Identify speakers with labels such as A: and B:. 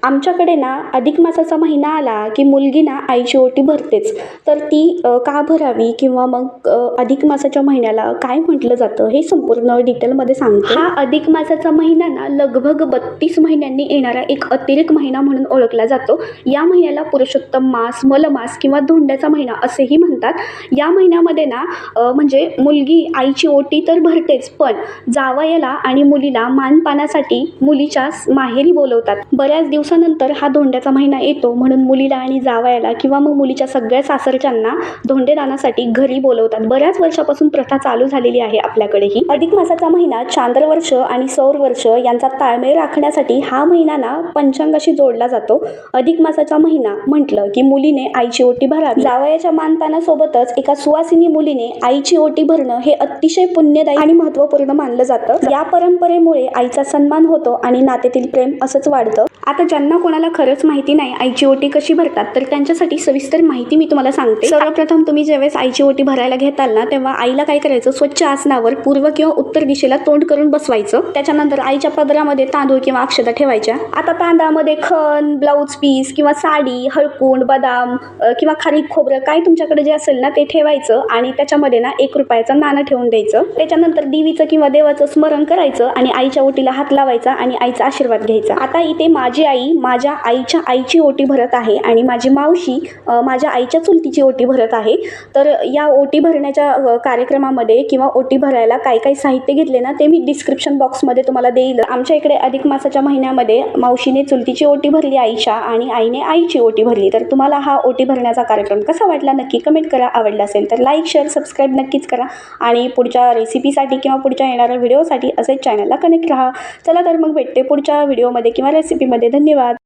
A: आमच्याकडे ना अधिक मासाचा महिना आला की मुलगी ना आईची ओटी भरतेच. तर ती का भरावी किंवा मग अधिक मासाच्या महिन्याला काय म्हटलं जातं हे संपूर्ण डिटेलमध्ये सांगते. हा अधिक मासाचा महिना ना लगभग 32 महिन्यांनी येणारा एक अतिरेक महिना म्हणून ओळखला जातो. या महिन्याला पुरुषोत्तम मास, मलमास किंवा धोंड्याचा महिना असेही म्हणतात. या महिन्यामध्ये ना म्हणजे मुलगी आईची ओटी तर भरतेच, पण जावयाला आणि मुलीला मानपानासाठी मुलीच्या माहेरी बोलवतात. बऱ्याच दिवसानंतर हा धोंड्याचा महिना येतो, म्हणून मुलीला आणि जावयाला किंवा मग मुलीच्या सगळ्या सासरच्यांना धोंडेदानासाठी घरी बोलवतात. बऱ्याच वर्षापासून प्रथा चालू झालेली आहे आपल्याकडेही. अधिक मासाचा महिना चांद्रवर्ष आणि सौर वर्ष यांचा ताळमेळ राखण्यासाठी हा महिना ना पंचांगाशी जोडला जातो. अधिक मासाचा महिना म्हटलं की मुलीने आईची ओटी भरावी. जावयाच्या मानपानासोबतच एका सुवासिनी मुलीने आईची ओटी भरणं हे अतिशय पुण्यदायी आणि महत्त्वपूर्ण मानलं जातं. या परंपरेमुळे आईचा सन्मान होतो आणि नात्यातील प्रेम असंच वाढतं. आता ज्यांना कोणाला खरंच माहिती नाही आईची ओटी कशी भरतात, तर त्यांच्यासाठी सविस्तर माहिती मी तुम्हाला सांगते. सर्वप्रथम तुम्ही ज्यावेळेस आईची ओटी भरायला घेताल ना, तेव्हा आईला काय करायचं, स्वच्छ आसनावर पूर्व किंवा उत्तर दिशेला तोंड करून बसवायचं. त्याच्यानंतर आईच्या पदरामध्ये तांदूळ किंवा अक्षता ठेवायच्या. आता तांदळामध्ये खण, ब्लाऊज पीस किंवा साडी, हळकुंड, बदाम किंवा खारीक खोबरं काय तुमच्याकडे जे असेल ना ते ठेवायचं आणि त्याच्यामध्ये ना 1 रुपयाचं नाणं ठेवून द्यायचं. त्याच्यानंतर देवीचं किंवा देवाचं स्मरण करायचं आणि आईच्या ओटीला हात लावायचा आणि आईचा आशीर्वाद घ्यायचा. आता इथे माझी आई माझ्या आईच्या आईची ओटी भरत आहे आणि माझी मावशी माझ्या आईच्या चुलतीची ओटी भरत आहे. तर या ओटी भरण्याच्या कार्यक्रमामध्ये किंवा ओटी भरायला काय काय साहित्य घेतले ना ते मी डिस्क्रिप्शन बॉक्समध्ये तुम्हाला देईल. आमच्या इकडे अधिक मासाच्या महिन्यामध्ये मावशीने चुलतीची ओटी भरली आईच्या आणि आईने आईची ओटी भरली. तर तुम्हाला हा ओटी भरण्याचा कार्यक्रम कसा वाटला नक्की कमेंट करा. आवडला असेल तर लाईक, शेअर, सबस्क्राईब नक्कीच करा आणि पुढच्या रेसिपीसाठी किंवा पुढच्या येणाऱ्या व्हिडिओसाठी असेच चॅनलला कनेक्ट राहा. चला तर मग भेटते पुढच्या व्हिडिओमध्ये किंवा रेसिपीमध्ये. धन्यवाद.